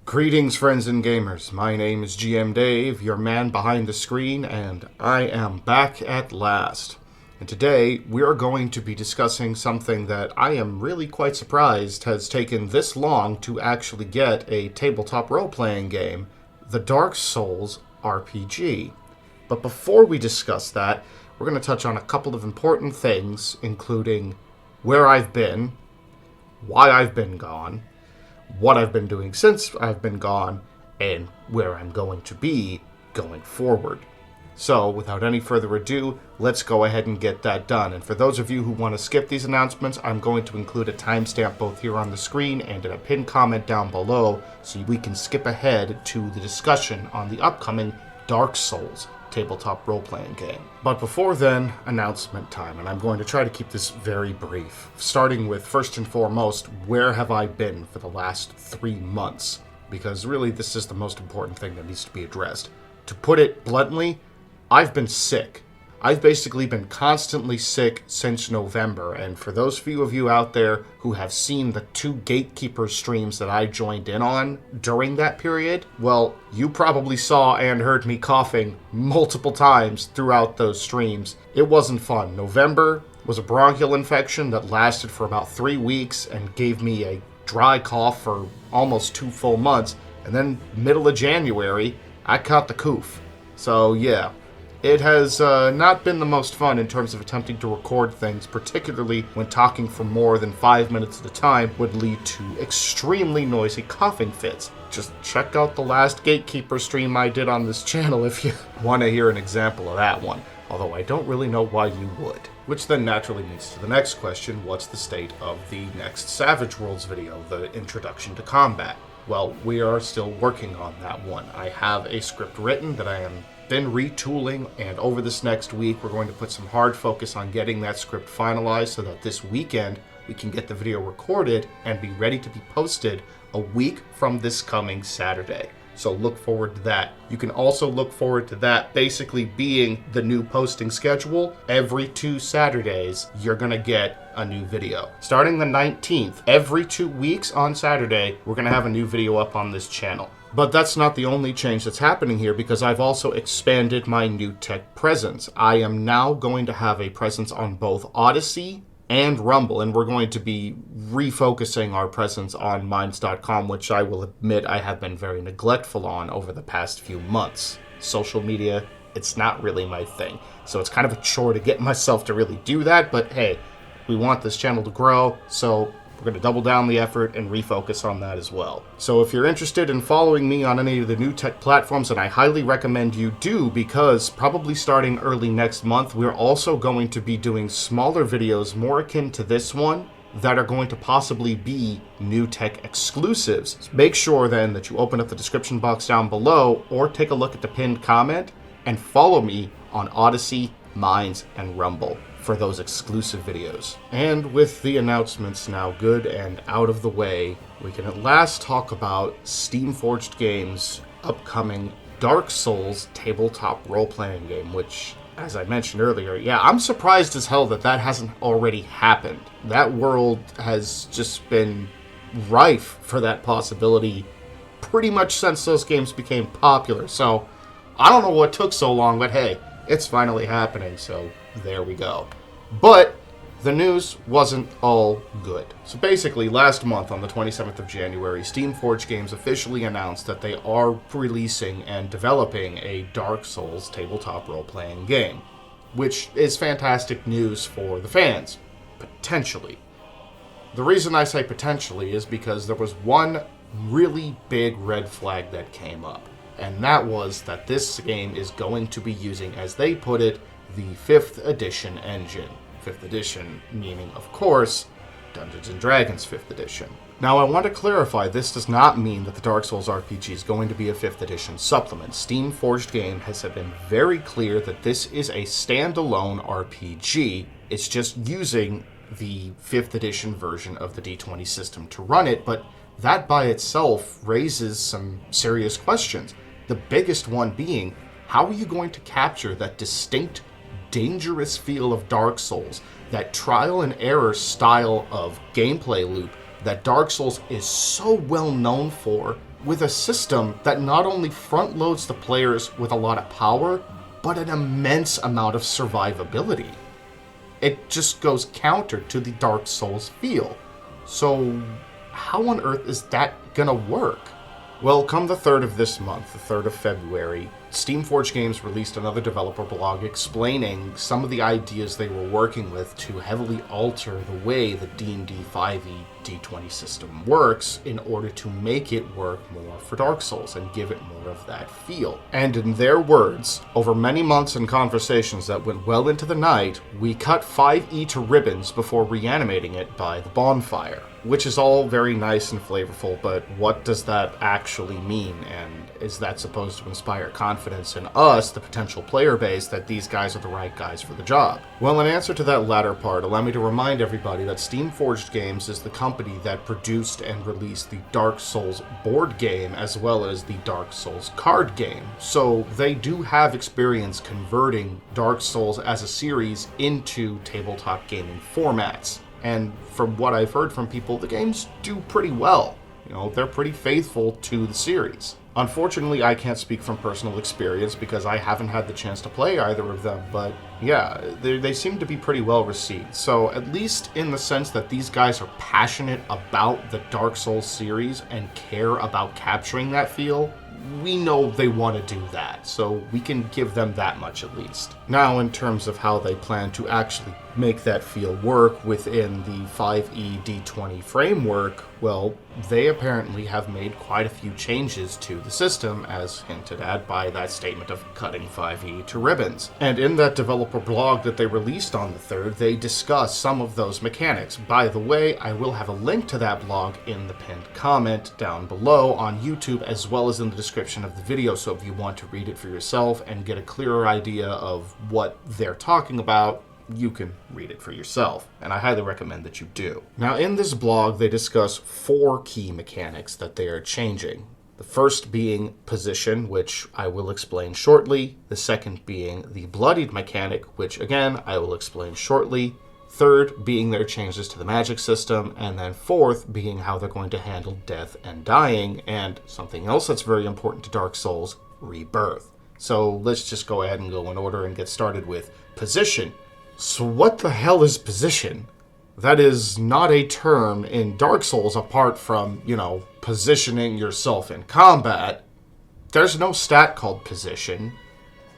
Greetings, friends and gamers. My name is GM Dave, your man behind the screen, and I am back at last. And today, we are going to be discussing something that I am really quite surprised has taken this long to actually get a tabletop role-playing game, the Dark Souls RPG. But before we discuss that, we're going to touch on a couple of important things, including where I've been, why I've been gone, what I've been doing since I've been gone, and where I'm going to be going forward. So, without any further ado, let's go ahead and get that done. And for those of you who want to skip these announcements, I'm going to include a timestamp both here on the screen and in a pinned comment down below, so we can skip ahead to the discussion on the upcoming Dark Souls tabletop role-playing game. But before then, announcement time, and I'm going to try to keep this very brief. Starting with, first and foremost, where have I been for the last 3 months? Because really, this is the most important thing that needs to be addressed. To put it bluntly, I've been sick. I've basically been constantly sick since November, and for those few of you out there who have seen the 2 Gatekeeper streams that I joined in on during that period, well, you probably saw and heard me coughing multiple times throughout those streams. It wasn't fun. November was a bronchial infection that lasted for about 3 weeks and gave me a dry cough for almost 2 full months, and then middle of January, I caught the coof. So yeah. It has not been the most fun in terms of attempting to record things, particularly when talking for more than 5 minutes at a time would lead to extremely noisy coughing fits. Just check out the last Gatekeeper stream I did on this channel if you want to hear an example of that one, although I don't really know why you would. Which then naturally leads to the next question: what's the state of the next Savage Worlds video, the Introduction to Combat? Well, we are still working on that one. I have a script written that I am been retooling, and over this next week we're going to put some hard focus on getting that script finalized so that this weekend we can get the video recorded and be ready to be posted a week from this coming Saturday. So look forward to that. You can also look forward to that basically being the new posting schedule. Every 2 Saturdays, you're gonna get a new video. Starting the 19th, every 2 weeks on Saturday, we're gonna have a new video up on this channel. But that's not the only change that's happening here, because I've also expanded my new tech presence. I am now going to have a presence on both Odyssey and Rumble, and we're going to be refocusing our presence on Minds.com, which I will admit I have been very neglectful on over the past few months. Social media, it's not really my thing, so it's kind of a chore to get myself to really do that, but hey, we want this channel to grow, so we're going to double down the effort and refocus on that as well. So if you're interested in following me on any of the new tech platforms, and I highly recommend you do, because probably starting early next month, we're also going to be doing smaller videos more akin to this one that are going to possibly be new tech exclusives. So make sure then that you open up the description box down below or take a look at the pinned comment and follow me on Odyssey, Minds, and Rumble for those exclusive videos. And with the announcements now good and out of the way, we can at last talk about Steamforged Games' upcoming Dark Souls tabletop role-playing game, which, as I mentioned earlier, yeah, I'm surprised as hell that that hasn't already happened. That world has just been rife for that possibility pretty much since those games became popular, so I don't know what took so long, but hey, it's finally happening, so there we go. But the news wasn't all good. So basically, last month on the 27th of January, Steamforged Games officially announced that they are releasing and developing a Dark Souls tabletop role-playing game, which is fantastic news for the fans, potentially. The reason I say potentially is because there was one really big red flag that came up, and that was that this game is going to be using, as they put it, the 5th edition engine. 5th edition meaning, of course, Dungeons & Dragons 5th edition. Now, I want to clarify, this does not mean that the Dark Souls RPG is going to be a 5th edition supplement. Steamforged Game has been very clear that this is a standalone RPG. It's just using the 5th edition version of the D20 system to run it, but that by itself raises some serious questions. The biggest one being, how are you going to capture that distinct, dangerous feel of Dark Souls, that trial and error style of gameplay loop that Dark Souls is so well known for with a system that not only front loads the players with a lot of power, but an immense amount of survivability. It just goes counter to the Dark Souls feel. So how on earth is that gonna work? Well, come the 3rd of this month, the 3rd of February, Steamforged Games released another developer blog explaining some of the ideas they were working with to heavily alter the way the D&D 5e D20 system works in order to make it work more for Dark Souls and give it more of that feel. And in their words, over many months and conversations that went well into the night, we cut 5e to ribbons before reanimating it by the bonfire. Which is all very nice and flavorful, but what does that actually mean? And is that supposed to inspire confidence in us, the potential player base, that these guys are the right guys for the job? Well, in answer to that latter part, allow me to remind everybody that Steamforged Games is the company that produced and released the Dark Souls board game as well as the Dark Souls card game. So they do have experience converting Dark Souls as a series into tabletop gaming formats. And from what I've heard from people, the games do pretty well. You know, they're pretty faithful to the series. Unfortunately, I can't speak from personal experience because I haven't had the chance to play either of them, but yeah, they seem to be pretty well received. So at least in the sense that these guys are passionate about the Dark Souls series and care about capturing that feel, we know they want to do that, so we can give them that much at least. Now, in terms of how they plan to actually make that feel work within the 5e D20 framework, well, they apparently have made quite a few changes to the system, as hinted at by that statement of cutting 5e to ribbons. And in that developer blog that they released on the 3rd, they discuss some of those mechanics. By the way, I will have a link to that blog in the pinned comment down below on YouTube, as well as in the description of the video, so if you want to read it for yourself and get a clearer idea of what they're talking about, you can read it for yourself, and I highly recommend that you do. Now, in this blog, they discuss 4 key mechanics that they are changing. The first being position, which I will explain shortly. The second being the bloodied mechanic, which again, I will explain shortly. Third being their changes to the magic system, and then fourth being how they're going to handle death and dying, and something else that's very important to Dark Souls, rebirth. So let's just go ahead and go in order and get started with position. So what the hell is position? That is not a term in Dark Souls apart from, positioning yourself in combat. There's no stat called position.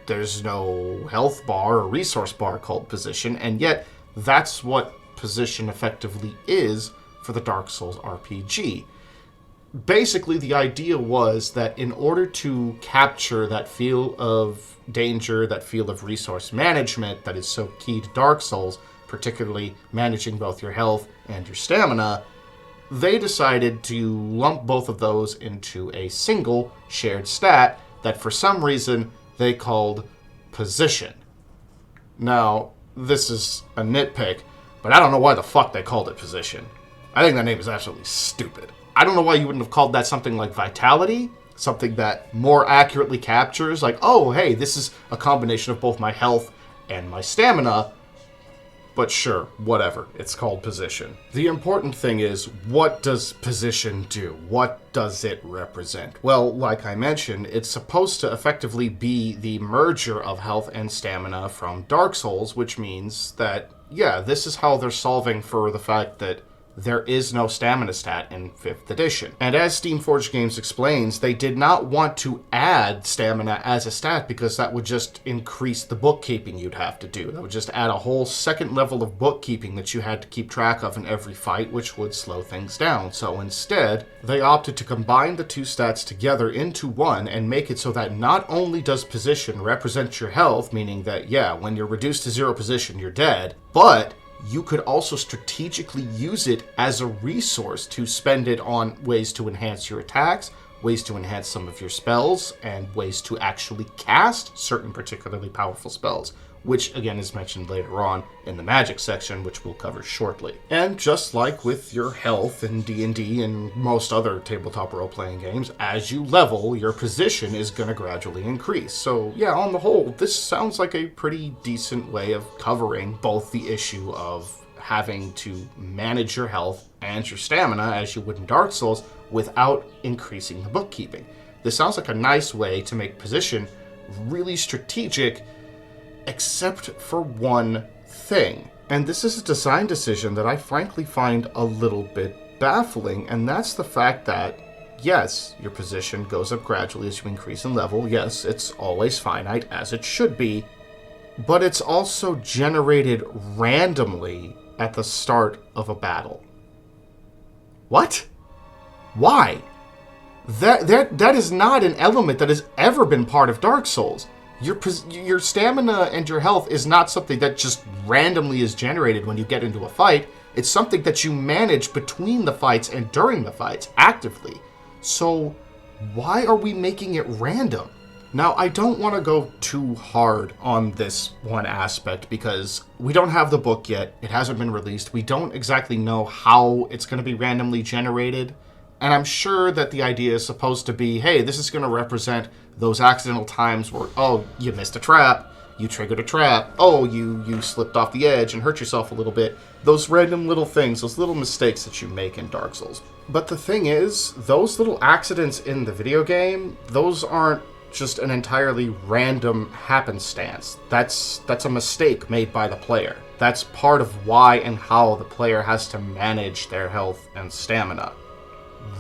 There's no health bar or resource bar called position, and yet that's what position effectively is for the Dark Souls RPG. Basically, the idea was that in order to capture that feel of danger, that feel of resource management that is so key to Dark Souls, particularly managing both your health and your stamina, they decided to lump both of those into a single shared stat that for some reason they called position. Now, this is a nitpick, but I don't know why the fuck they called it position. I think that name is absolutely stupid. I don't know why you wouldn't have called that something like vitality, something that more accurately captures, like, oh, hey, this is a combination of both my health and my stamina. But sure, whatever, it's called position. The important thing is, what does position do? What does it represent? Well, like I mentioned, it's supposed to effectively be the merger of health and stamina from Dark Souls, which means that, yeah, this is how they're solving for the fact that there is no stamina stat in 5th edition. And as Steamforged Games explains, they did not want to add stamina as a stat because that would just increase the bookkeeping you'd have to do. That would just add a whole second level of bookkeeping that you had to keep track of in every fight, which would slow things down. So instead, they opted to combine the 2 stats together into one and make it so that not only does position represent your health, meaning that, yeah, when you're reduced to 0 position, you're dead, but you could also strategically use it as a resource to spend it on ways to enhance your attacks, ways to enhance some of your spells, and ways to actually cast certain particularly powerful spells, which again is mentioned later on in the magic section, which we'll cover shortly. And just like with your health in D&D and most other tabletop role-playing games, as you level, your position is going to gradually increase. So yeah, on the whole, this sounds like a pretty decent way of covering both the issue of having to manage your health and your stamina as you would in Dark Souls without increasing the bookkeeping. This sounds like a nice way to make position really strategic, except for one thing. And this is a design decision that I frankly find a little bit baffling, and that's the fact that, yes, your position goes up gradually as you increase in level. Yes, it's always finite, as it should be, but it's also generated randomly at the start of a battle. What? Why? That is not an element that has ever been part of Dark Souls. Your stamina and your health is not something that just randomly is generated when you get into a fight. It's something that you manage between the fights and during the fights, actively. So, why are we making it random? Now, I don't want to go too hard on this one aspect because we don't have the book yet. It hasn't been released. We don't exactly know how it's going to be randomly generated. And I'm sure that the idea is supposed to be, hey, this is going to represent those accidental times where, oh, you missed a trap, you triggered a trap, oh, you slipped off the edge and hurt yourself a little bit. Those random little things, those little mistakes that you make in Dark Souls. But the thing is, those little accidents in the video game, those aren't just an entirely random happenstance. That's a mistake made by the player. That's part of why and how the player has to manage their health and stamina.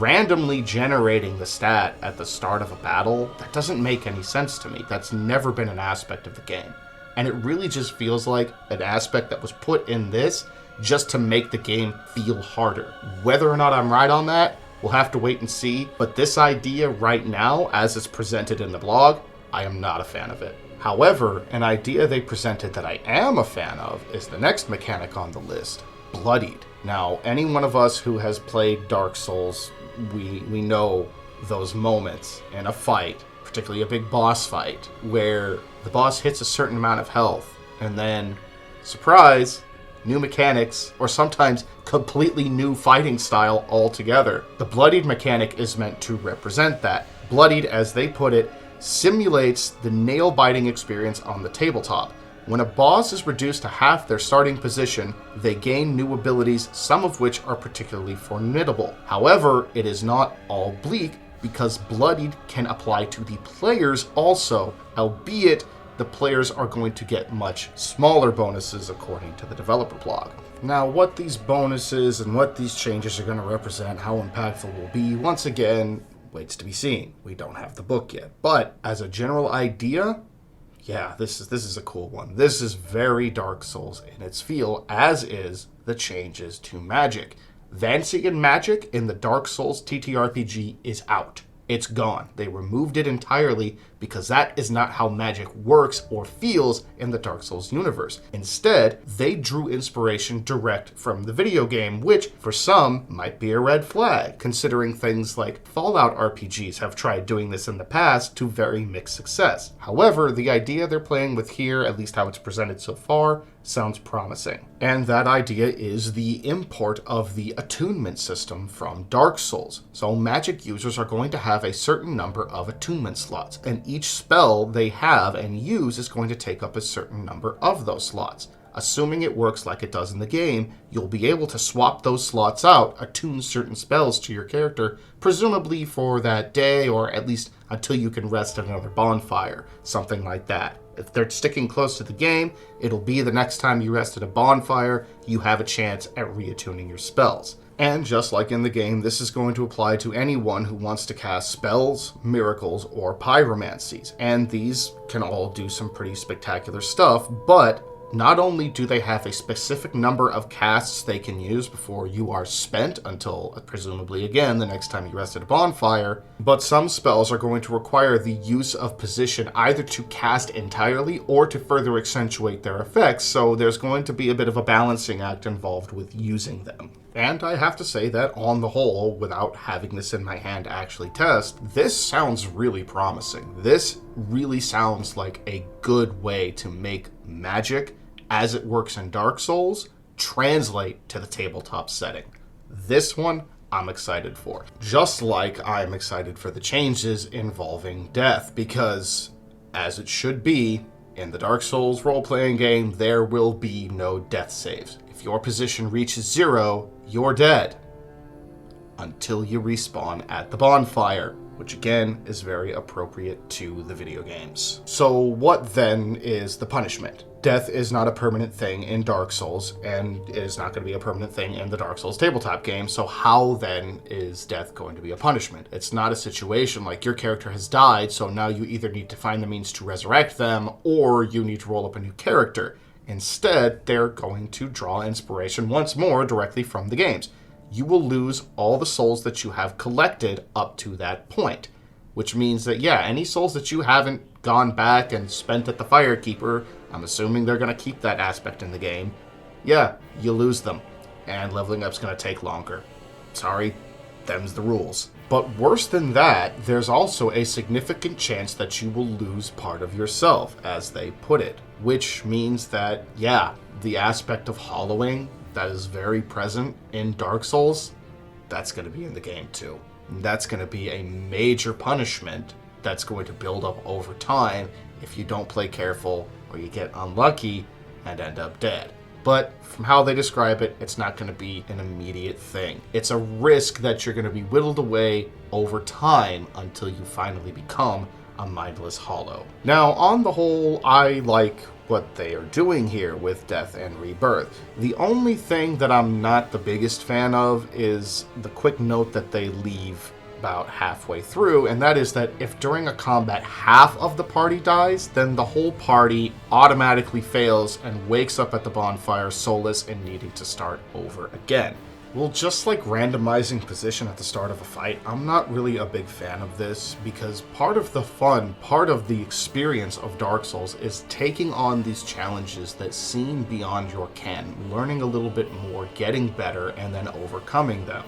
Randomly generating the stat at the start of a battle, that doesn't make any sense to me. That's never been an aspect of the game. And it really just feels like an aspect that was put in this just to make the game feel harder. Whether or not I'm right on that, we'll have to wait and see. But this idea right now, as it's presented in the blog, I am not a fan of it. However, an idea they presented that I am a fan of is the next mechanic on the list, Bloodied. Now, any one of us who has played Dark Souls, we know those moments in a fight, particularly a big boss fight, where the boss hits a certain amount of health, and then, surprise, new mechanics, or sometimes completely new fighting style altogether. The Bloodied mechanic is meant to represent that. Bloodied, as they put it, simulates the nail-biting experience on the tabletop. When a boss is reduced to half their starting position, they gain new abilities, some of which are particularly formidable. However, it is not all bleak, because Bloodied can apply to the players also, albeit the players are going to get much smaller bonuses according to the developer blog. Now, what these bonuses and what these changes are going to represent, how impactful will be, once again, waits to be seen. We don't have the book yet. But as a general idea, yeah, this is a cool one. This is very Dark Souls in its feel, as is the changes to magic. Vancing and magic in the Dark Souls TTRPG is out. It's gone. They removed it entirely because that is not how magic works or feels in the Dark Souls universe. Instead, they drew inspiration direct from the video game, which for some might be a red flag, considering things like Fallout RPGs have tried doing this in the past to very mixed success. However, the idea they're playing with here, at least how it's presented so far, sounds promising. And that idea is the import of the attunement system from Dark Souls. So magic users are going to have a certain number of attunement slots, and each spell they have and use is going to take up a certain number of those slots. Assuming it works like it does in the game, you'll be able to swap those slots out, attune certain spells to your character, presumably for that day or at least until you can rest at another bonfire, something like that. If they're sticking close to the game, it'll be the next time you rest at a bonfire, you have a chance at reattuning your spells. And just like in the game, this is going to apply to anyone who wants to cast spells, miracles, or pyromancies. And these can all do some pretty spectacular stuff, but not only do they have a specific number of casts they can use before you are spent until, presumably again, the next time you rest at a bonfire, but some spells are going to require the use of position either to cast entirely or to further accentuate their effects, so there's going to be a bit of a balancing act involved with using them. And I have to say that on the whole, without having this in my hand to actually test, this sounds really promising. This really sounds like a good way to make magic, as it works in Dark Souls, translate to the tabletop setting. This one, I'm excited for. Just like I'm excited for the changes involving death, because, as it should be, in the Dark Souls role-playing game, there will be no death saves. If your position reaches 0, you're dead. Until you respawn at the bonfire, which again is very appropriate to the video games. So what then is the punishment? Death is not a permanent thing in Dark Souls, and it is not going to be a permanent thing in the Dark Souls tabletop game, so how then is death going to be a punishment? It's not a situation like your character has died, so now you either need to find the means to resurrect them, or you need to roll up a new character. Instead, they're going to draw inspiration once more directly from the games. You will lose all the souls that you have collected up to that point. Which means that, yeah, any souls that you haven't gone back and spent at the Firekeeper, I'm assuming they're going to keep that aspect in the game. Yeah, you lose them. And leveling up's going to take longer. Sorry, them's the rules. But worse than that, there's also a significant chance that you will lose part of yourself, as they put it. Which means that, yeah, the aspect of hollowing that is very present in Dark Souls, that's going to be in the game too. And that's going to be a major punishment that's going to build up over time if you don't play careful or you get unlucky and end up dead. But from how they describe it, it's not going to be an immediate thing. It's a risk that you're going to be whittled away over time until you finally become a mindless hollow. Now, on the whole, I like what they are doing here with Death and Rebirth. The only thing that I'm not the biggest fan of is the quick note that they leave about halfway through, and that is that if during a combat half of the party dies, then the whole party automatically fails and wakes up at the bonfire soulless and needing to start over again. Well, just like randomizing position at the start of a fight, I'm not really a big fan of this because part of the fun, part of the experience of Dark Souls is taking on these challenges that seem beyond your ken, learning a little bit more, getting better, and then overcoming them.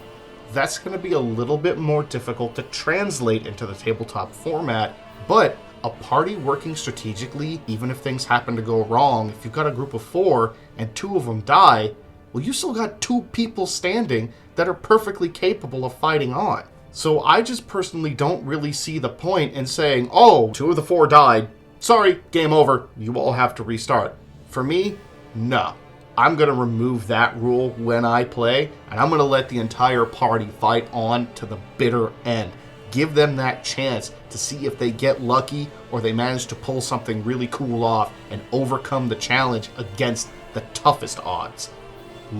That's going to be a little bit more difficult to translate into the tabletop format, but a party working strategically, even if things happen to go wrong, if you've got a group of 4 and 2 of them die, well, you still got 2 people standing that are perfectly capable of fighting on. So I just personally don't really see the point in saying, oh, 2 of the 4 died. Sorry, game over. You all have to restart. For me, no. I'm going to remove that rule when I play, and I'm going to let the entire party fight on to the bitter end. Give them that chance to see if they get lucky or they manage to pull something really cool off and overcome the challenge against the toughest odds.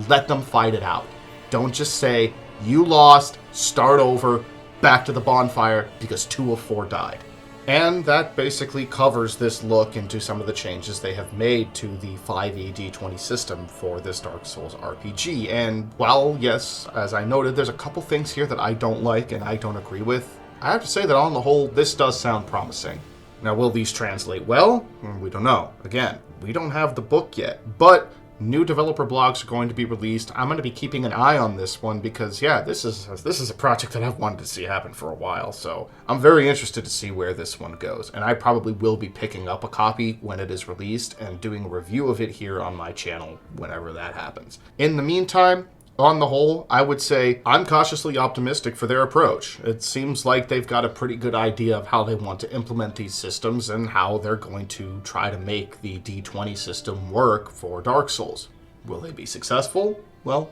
Let them fight it out. Don't just say, you lost, start over, back to the bonfire because 2 of 4 died. And that basically covers this look into some of the changes they have made to the 5e D20 system for this Dark Souls RPG. And while, yes, as I noted, there's a couple things here that I don't like and I don't agree with, I have to say that on the whole, this does sound promising. Now, will these translate well? We don't know. Again, we don't have the book yet, but new developer blogs are going to be released. I'm going to be keeping an eye on this one because, yeah, this is a project that I've wanted to see happen for a while. So I'm very interested to see where this one goes. And I probably will be picking up a copy when it is released and doing a review of it here on my channel whenever that happens. In the meantime, on the whole, I would say I'm cautiously optimistic for their approach. It seems like they've got a pretty good idea of how they want to implement these systems and how they're going to try to make the D20 system work for Dark Souls. Will they be successful? Well,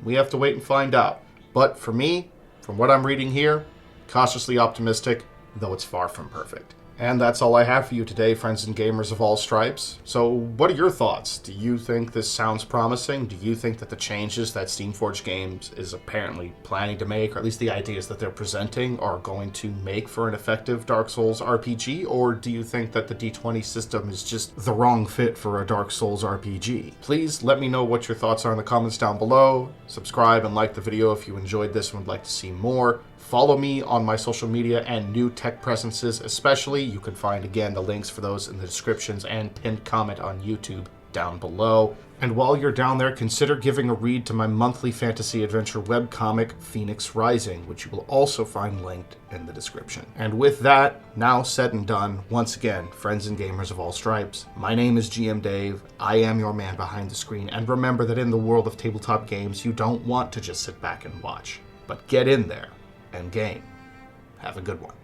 we have to wait and find out. But for me, from what I'm reading here, cautiously optimistic, though it's far from perfect. And that's all I have for you today, friends and gamers of all stripes. So what are your thoughts? Do you think this sounds promising? Do you think that the changes that Steamforged Games is apparently planning to make, or at least the ideas that they're presenting, are going to make for an effective Dark Souls RPG? Or do you think that the D20 system is just the wrong fit for a Dark Souls RPG? Please let me know what your thoughts are in the comments down below. Subscribe and like the video if you enjoyed this and would like to see more. Follow me on my social media and new tech presences especially. You can find, again, the links for those in the descriptions and pinned comment on YouTube down below. And while you're down there, consider giving a read to my monthly fantasy adventure webcomic, Phoenix Rising, which you will also find linked in the description. And with that, now said and done, once again, friends and gamers of all stripes, my name is GM Dave, I am your man behind the screen, and remember that in the world of tabletop games, you don't want to just sit back and watch, but get in there and game. Have a good one.